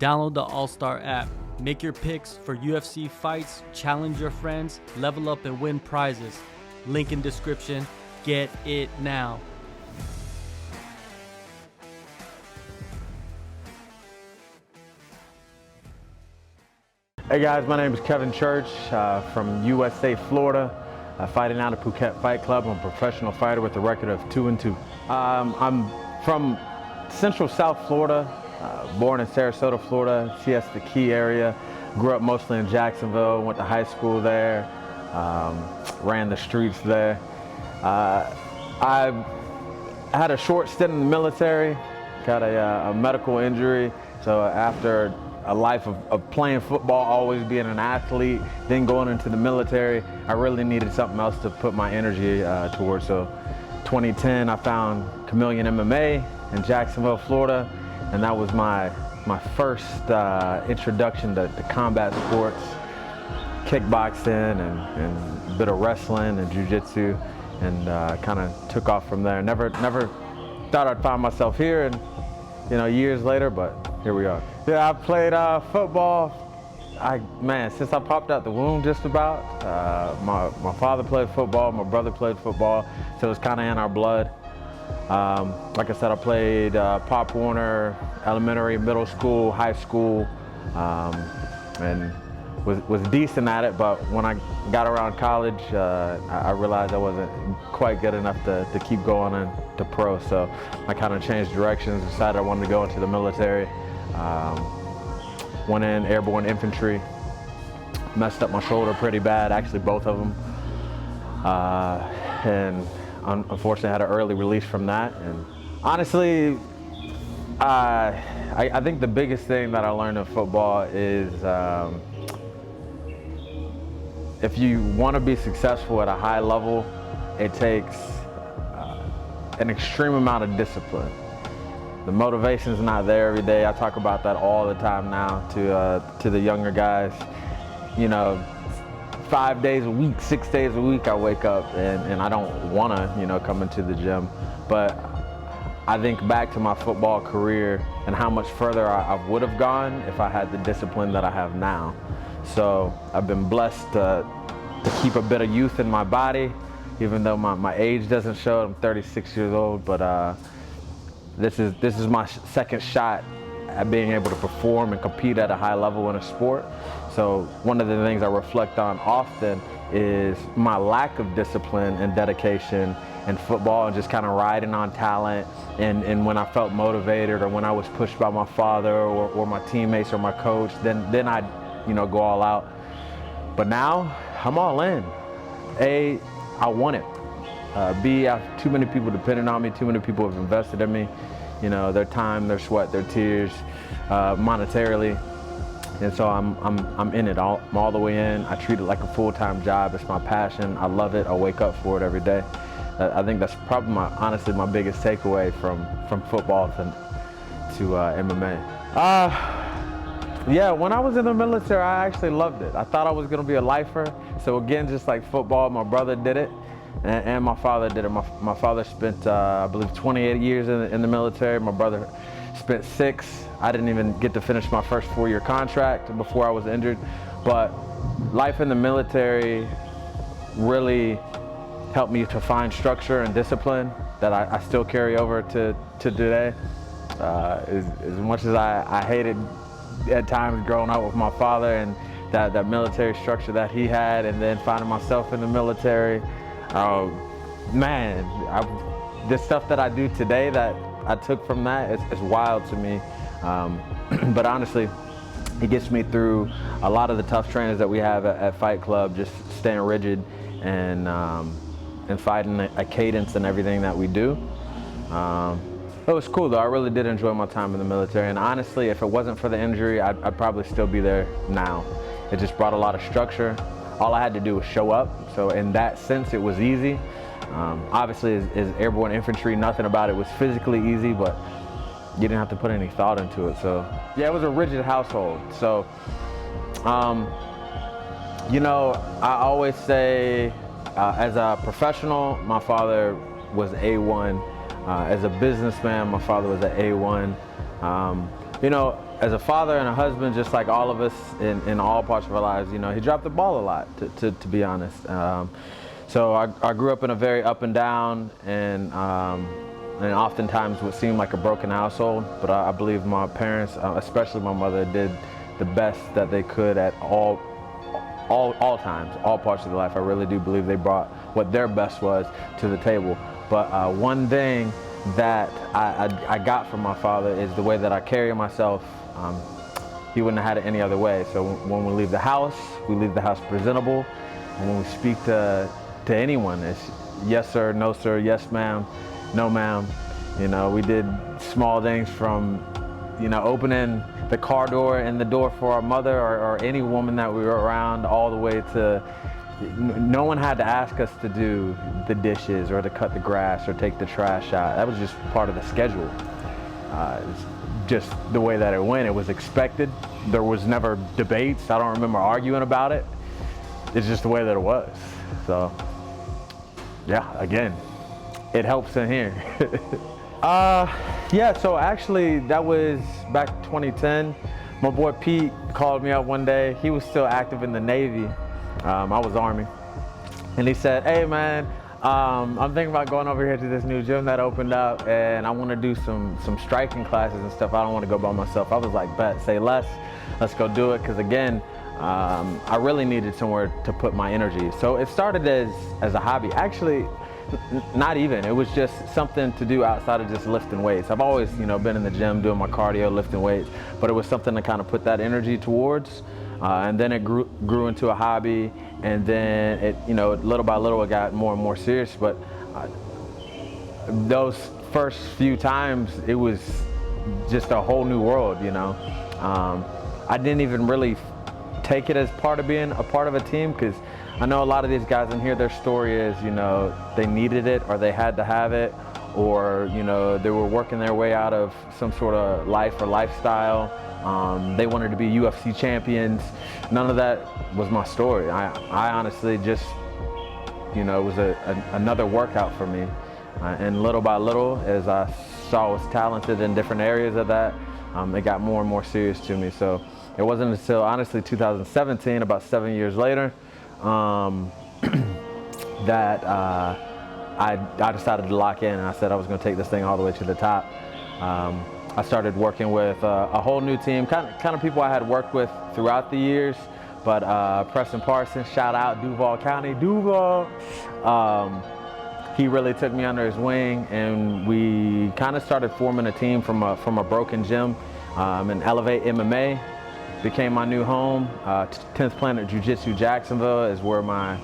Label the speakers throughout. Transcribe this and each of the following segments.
Speaker 1: Download the AllStar app. Make your picks for UFC fights, challenge your friends, level up and win prizes. Link in description. Get it now.
Speaker 2: Hey guys, my name is Kevin Church from USA, Florida, fighting out of Phuket Fight Club. I'm a professional fighter with a record of 2-2. I'm from Central South Florida, born in Sarasota, Florida, Siesta Key area. Grew up mostly in Jacksonville, went to high school there, ran the streets there. I had a short stint in the military, got a medical injury, so after a life of playing football, always being an athlete, then going into the military, I really needed something else to put my energy towards. So 2010, I found Chameleon MMA in Jacksonville, Florida, and that was my first introduction to combat sports, kickboxing and a bit of wrestling and jiu-jitsu, and kind of took off from there. Never thought I'd find myself here, and years later, but here we are. Yeah, I played football. Since I popped out the womb, just about. My father played football, my brother played football, so it was kind of in our blood. Like I said, I played Pop Warner, elementary, middle school, high school, and was decent at it, but when I got around college, I realized I wasn't quite good enough to keep going into pro, so I kind of changed directions, decided I wanted to go into the military. Went in airborne infantry, messed up my shoulder pretty bad, actually both of them, and unfortunately had an early release from that. And honestly, I think the biggest thing that I learned in football is if you want to be successful at a high level, it takes an extreme amount of discipline. The motivation's not there every day. I talk about that all the time now to the younger guys. 5 days a week, 6 days a week, I wake up and I don't want to, come into the gym. But I think back to my football career and how much further I would have gone if I had the discipline that I have now. So I've been blessed to keep a bit of youth in my body, even though my age doesn't show. I'm 36 years old, but this is my second shot at being able to perform and compete at a high level in a sport. So one of the things I reflect on often is my lack of discipline and dedication in football, and just kind of riding on talent, and when I felt motivated or when I was pushed by my father or my teammates or my coach, then I'd go all out. But now I'm all in. A, I want it. B, I have too many people depending on me, too many people have invested in me, their time, their sweat, their tears, monetarily. And so I'm in it, I'm all the way in. I treat it like a full-time job. It's my passion. I love it. I wake up for it every day. I think that's probably honestly my biggest takeaway from football to MMA. Yeah, when I was in the military, I actually loved it. I thought I was gonna be a lifer. So again, just like football, my brother did it. And my father did it. My father spent, I believe, 28 years in the military. My brother spent 6. I didn't even get to finish my first 4-year contract before I was injured. But life in the military really helped me to find structure and discipline that I still carry over to today. As much as I hated at times growing up with my father and that military structure that he had, and then finding myself in the military, this stuff that I do today that I took from that is wild to me. But honestly, it gets me through a lot of the tough trainings that we have at Fight Club, just staying rigid and fighting a cadence in everything that we do. It was cool though. I really did enjoy my time in the military, and honestly, if it wasn't for the injury, I'd probably still be there now. It just brought a lot of structure. All I had to do was show up, so in that sense it was easy. Obviously as airborne infantry, nothing about it was physically easy, but you didn't have to put any thought into it. So yeah, it was a rigid household. So I always say as a professional, my father was A1. As a businessman, my father was an A1. you know, as a father and a husband, just like all of us in all parts of our lives, you know, he dropped the ball a lot, to be honest. So I grew up in a very up and down and oftentimes what seemed like a broken household, but I believe my parents, especially my mother, did the best that they could at all times, all parts of their life. I really do believe they brought what their best was to the table. But one thing that I got from my father is the way that I carry myself. He wouldn't have had it any other way. So when we leave the house presentable. And when we speak to anyone, it's yes sir, no sir, yes ma'am, no ma'am. You know, we did small things from, you know, opening the car door and the door for our mother or any woman that we were around, all the way to, no one had to ask us to do the dishes or to cut the grass or take the trash out. That was just part of the schedule. It's just the way that it went. It was expected. There was never debates. I don't remember arguing about it. It's just the way that it was. So, yeah, again, it helps in here. Yeah, so actually that was back 2010. My boy Pete called me up one day. He was still active in the Navy. I was Army. And he said, hey man, I'm thinking about going over here to this new gym that opened up and I want to do some striking classes and stuff. I don't want to go by myself. I was like, bet, say less. Let's go do it. Because again, I really needed somewhere to put my energy. So it started as a hobby. Actually, not even. It was just something to do outside of just lifting weights. I've always, you know, been in the gym doing my cardio, lifting weights, but it was something to kind of put that energy towards. And then it grew into a hobby, and then it, you know, little by little it got more and more serious. But those first few times, it was just a whole new world, you know. I didn't even really take it as part of being a part of a team, because I know a lot of these guys in here, their story is, you know, they needed it or they had to have it, or, you know, they were working their way out of some sort of life or lifestyle. They wanted to be UFC champions. None of that was my story. I honestly just, you know, it was another workout for me. And little by little, as I saw I was talented in different areas of that, it got more and more serious to me. So it wasn't until, honestly, 2017, about 7 years later, that I decided to lock in, and I said I was going to take this thing all the way to the top. I started working with a whole new team, kind of people I had worked with throughout the years, but Preston Parsons, shout out Duval County, Duval. He really took me under his wing, and we kind of started forming a team from a broken gym. And Elevate MMA became my new home. 10th Planet Jiu-Jitsu Jacksonville is where my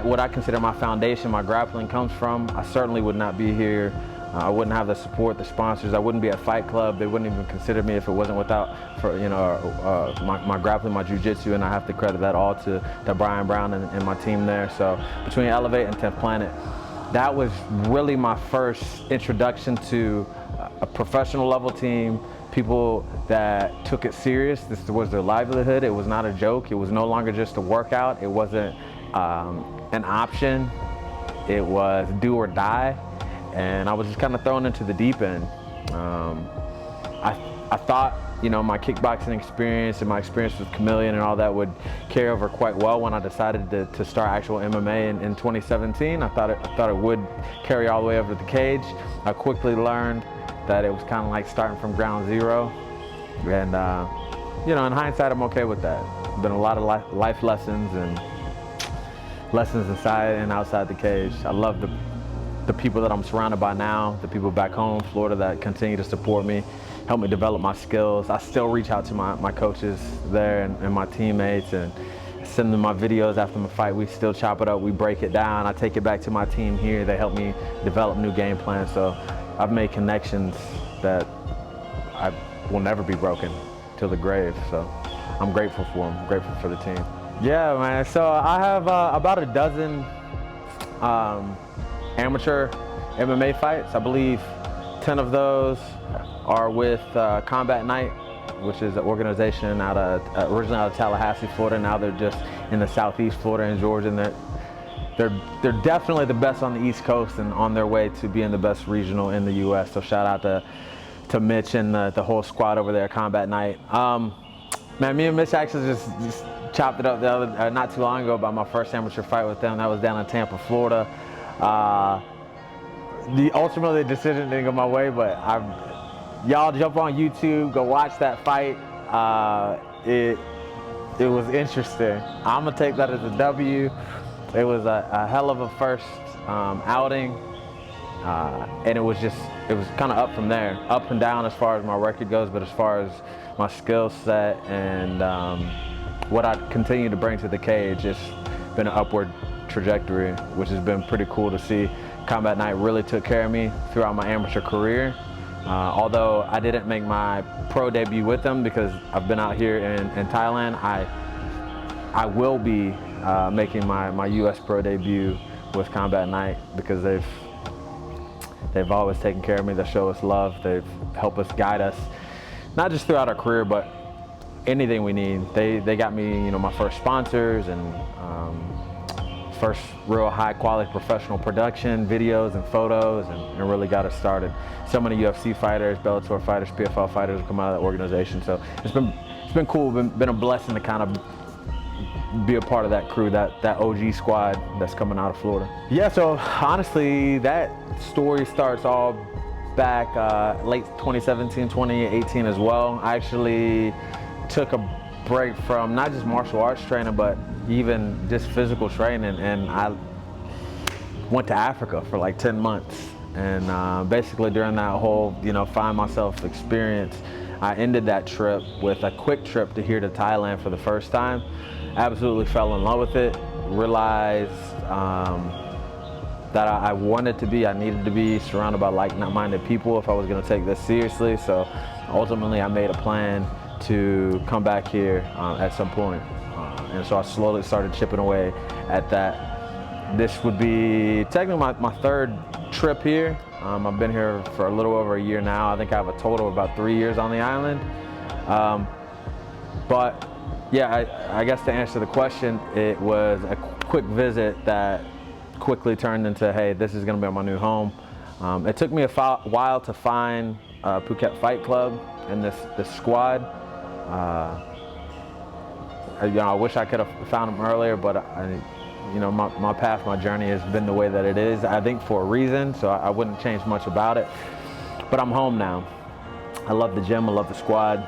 Speaker 2: what I consider my foundation, my grappling comes from. I certainly would not be here. I wouldn't have the support, the sponsors. I wouldn't be at Fight Club. They wouldn't even consider me if it wasn't without, you know, my grappling, my jiu-jitsu, and I have to credit that all to Brian Brown and my team there. So between Elevate and 10th Planet, that was really my first introduction to a professional level team, people that took it serious. This was their livelihood. It was not a joke. It was no longer just a workout. It wasn't an option. It was do or die. And I was just kind of thrown into the deep end. I thought, you know, my kickboxing experience and my experience with Chameleon and all that would carry over quite well when I decided to start actual MMA in 2017. I thought it would carry all the way over to the cage. I quickly learned that it was kind of like starting from ground zero. And, you know, in hindsight, I'm okay with that. Been a lot of life lessons and lessons inside and outside the cage. I love the people that I'm surrounded by now, the people back home, Florida, that continue to support me, help me develop my skills. I still reach out to my coaches there and my teammates and send them my videos after my fight. We still chop it up, we break it down. I take it back to my team here. They help me develop new game plans. So I've made connections that I will never be broken till the grave. So I'm grateful for them, grateful for the team. Yeah, man, so I have about a dozen amateur MMA fights. I believe 10 of those are with Combat Night, which is an organization originally out of Tallahassee, Florida. Now they're just in the southeast Florida and Georgia, and they're definitely the best on the East Coast and on their way to being the best regional in the U.S. So shout out to to Mitch and the whole squad over there at Combat Night. Man, me and Mitch actually just chopped it up not too long ago about my first amateur fight with them. That was down in Tampa, Florida. Ultimately, the decision didn't go my way, but y'all jump on YouTube, go watch that fight. It was interesting. I'm gonna take that as a W. It was a hell of a first outing, and it was kind of up from there, up and down as far as my record goes, but as far as my skill set and what I continue to bring to the cage, it's been an upward trajectory, which has been pretty cool to see. Combat Night really took care of me throughout my amateur career. Although I didn't make my pro debut with them because I've been out here in Thailand, I will be making my U.S. pro debut with Combat Night because they've always taken care of me. They show us love. They've helped us, guide us, not just throughout our career, but anything we need. They got me, my first sponsors and first real high quality professional production, videos and photos, and really got us started. So many UFC fighters, Bellator fighters, PFL fighters have come out of that organization. So it's been cool, been a blessing to kind of be a part of that crew, that OG squad that's coming out of Florida. Yeah, so honestly, that story starts all back late 2017, 2018 as well. I actually took a break from not just martial arts training, but even just physical training, and I went to Africa for like 10 months. And basically during that whole, find myself experience, I ended that trip with a quick trip to here to Thailand for the first time. Absolutely fell in love with it, realized that I needed to be surrounded by like-minded people if I was gonna take this seriously. So ultimately I made a plan to come back here at some point. And so I slowly started chipping away at that. This would be technically my third trip here. I've been here for a little over a year now. I think I have a total of about 3 years on the island. But yeah, I guess to answer the question, it was a quick visit that quickly turned into, hey, this is gonna be my new home. It took me a while to find Phuket Fight Club and this squad. I wish I could have found them earlier, but my path, my journey has been the way that it is, I think for a reason, so I wouldn't change much about it. But I'm home now. I love the gym, I love the squad.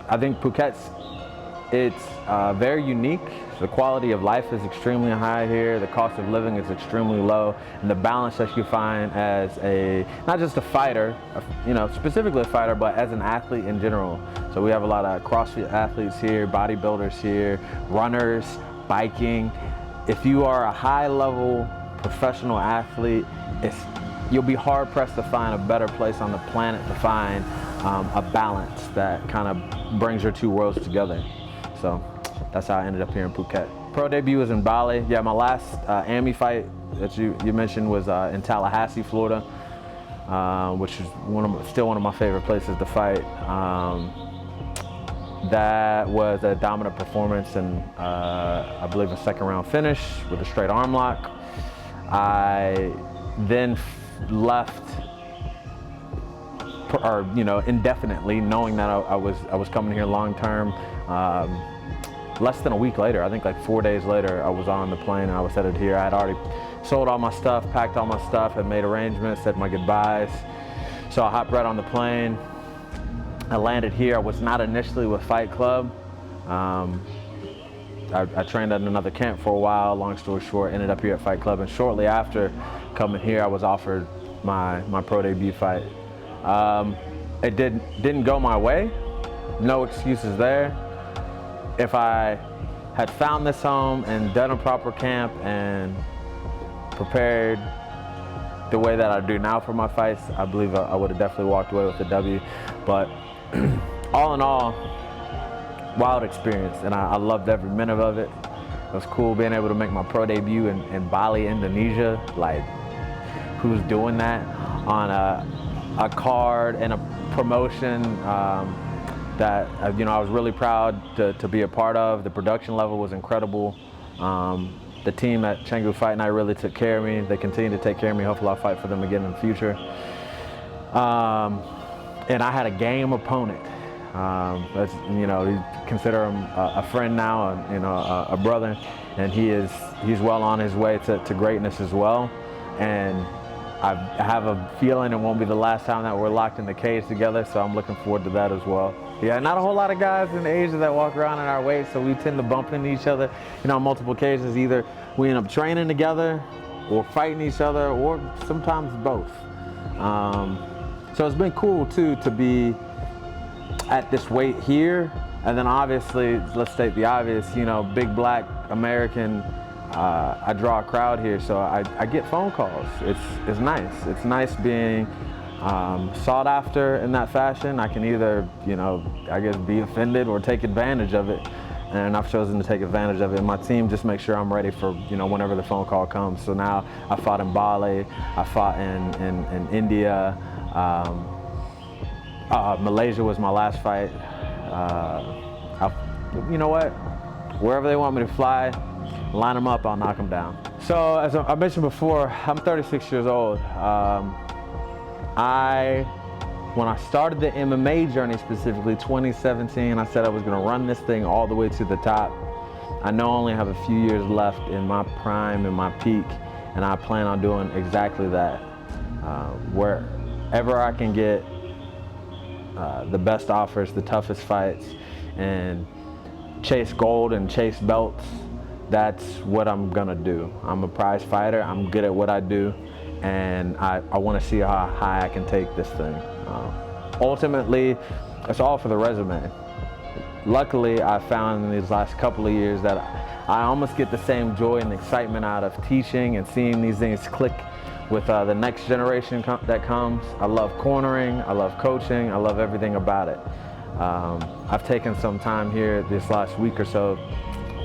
Speaker 2: I think it's very unique. The quality of life is extremely high here. The cost of living is extremely low. And the balance that you find as not just a fighter, specifically a fighter, but as an athlete in general. So we have a lot of CrossFit athletes here, bodybuilders here, runners, biking. If you are a high-level professional athlete, you'll be hard-pressed to find a better place on the planet to find a balance that kind of brings your two worlds together. So that's how I ended up here in Phuket. Pro debut was in Bali. Yeah, my last AMI fight that you mentioned was in Tallahassee, Florida, which is still one of my favorite places to fight. That was a dominant performance and I believe a second round finish with a straight arm lock. I then left indefinitely, knowing that I was coming here long term. Less than a week later, I think like 4 days later, I was on the plane and I was headed here. I had already sold all my stuff, packed all my stuff, had made arrangements, said my goodbyes. So I hopped right on the plane. I landed here. I was not initially with Fight Club. I trained at another camp for a while. Long story short, ended up here at Fight Club. And shortly after coming here, I was offered my pro debut fight. It didn't go my way. No excuses there. If I had found this home and done a proper camp and prepared the way that I do now for my fights, I believe I would have definitely walked away with a W. But all in all, wild experience, and I loved every minute of it. It was cool being able to make my pro debut in Bali, Indonesia. Like, who's doing that on a card and a promotion that I was really proud to be a part of. The production level was incredible. The team at Canggu Fight Night really took care of me. They continue to take care of me. Hopefully I'll fight for them again in the future. And I had a game opponent. You know, you consider him a friend now, and you know, a brother, and he's well on his way to greatness as well. And I have a feeling it won't be the last time that we're locked in the cage together, so I'm looking forward to that as well. Yeah, not a whole lot of guys in Asia that walk around in our weight, so we tend to bump into each other, you know, on multiple occasions. Either we end up training together, or fighting each other, or sometimes both. So it's been cool too to be at this weight here, and then obviously, let's state the obvious, you know, big black American, I draw a crowd here, so I get phone calls. It's nice. It's nice being sought after in that fashion. I can either, you know, I guess be offended or take advantage of it, and I've chosen to take advantage of it. And my team just makes sure I'm ready for, you know, whenever the phone call comes. So now I fought in Bali, I fought in India. Malaysia was my last fight. You know what? Wherever they want me to fly, line them up, I'll knock them down. So as I mentioned before, I'm 36 years old. When I started the MMA journey, specifically 2017, I said I was going to run this thing all the way to the top. I know I only have a few years left in my prime and my peak, and I plan on doing exactly that. Wherever I can get the best offers, the toughest fights, and chase gold and chase belts, that's what I'm gonna do. I'm a prize fighter, I'm good at what I do, and I wanna see how high I can take this thing. Ultimately, it's all for the resume. Luckily, I found in these last couple of years that I almost get the same joy and excitement out of teaching and seeing these things click with the next generation that comes. I love cornering, I love coaching, I love everything about it. I've taken some time here this last week or so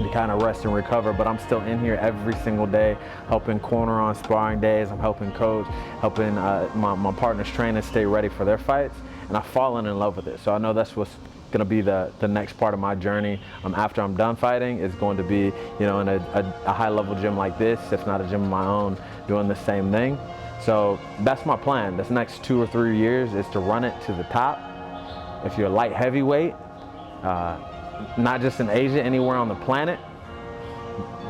Speaker 2: to kind of rest and recover, but I'm still in here every single day, helping corner on sparring days. I'm helping coach, helping my partners train and stay ready for their fights, and I've fallen in love with it. So I know that's what's going to be the next part of my journey. After I'm done fighting, is going to be, you know, in a high-level gym like this, if not a gym of my own, doing the same thing. So that's my plan. This next 2 or 3 years is to run it to the top. If you're a light heavyweight, not just in Asia, anywhere on the planet,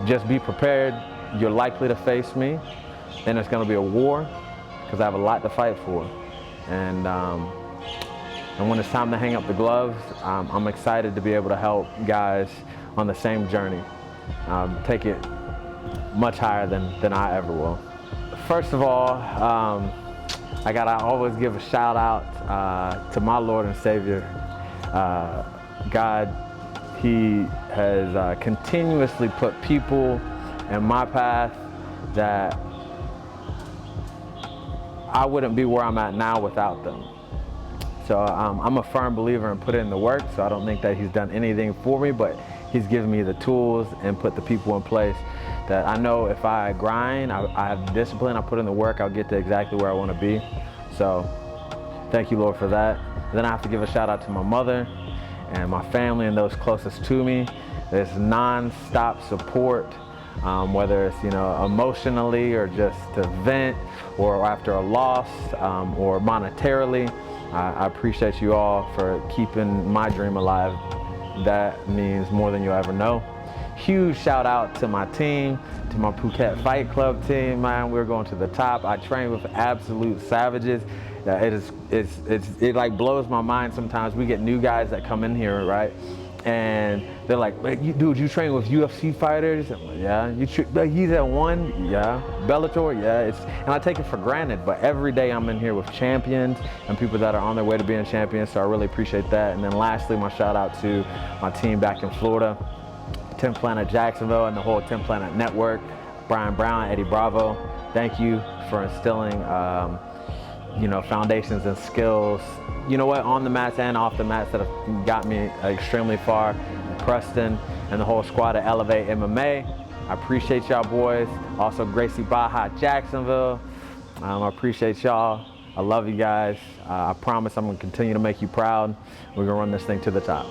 Speaker 2: just be prepared. You're likely to face me, and it's going to be a war, because I have a lot to fight for. And when it's time to hang up the gloves, I'm excited to be able to help guys on the same journey take it much higher than I ever will. First of all, I gotta always give a shout out to my Lord and Savior. God, He has continuously put people in my path that I wouldn't be where I'm at now without them. So I'm a firm believer in putting in the work, so I don't think that He's done anything for me, but He's given me the tools and put the people in place that I know if I grind, I have discipline, I put in the work, I'll get to exactly where I want to be. So thank you, Lord, for that. And then I have to give a shout out to my mother and my family and those closest to me. There's non-stop support, whether it's, you know, emotionally or just to vent, or after a loss, or monetarily. I appreciate you all for keeping my dream alive. That means more than you'll ever know. Huge shout out to my team, to my Phuket Fight Club team, man. We're going to the top. I train with absolute savages. It like blows my mind sometimes. We get new guys that come in here, right? And they're like, dude, you train with UFC fighters? I'm like, yeah. He's at one? Yeah. Bellator? Yeah. And I take it for granted, but every day I'm in here with champions and people that are on their way to being champions, so I really appreciate that. And then lastly, my shout out to my team back in Florida, 10 Planet Jacksonville and the whole 10 Planet Network, Brian Brown, Eddie Bravo. Thank you for instilling you know, foundations and skills, you know what, on the mats and off the mats that have got me extremely far. Preston and the whole squad at Elevate MMA. I appreciate y'all boys. Also Gracie Baja Jacksonville. I appreciate y'all. I love you guys. I promise I'm gonna continue to make you proud. We're gonna run this thing to the top.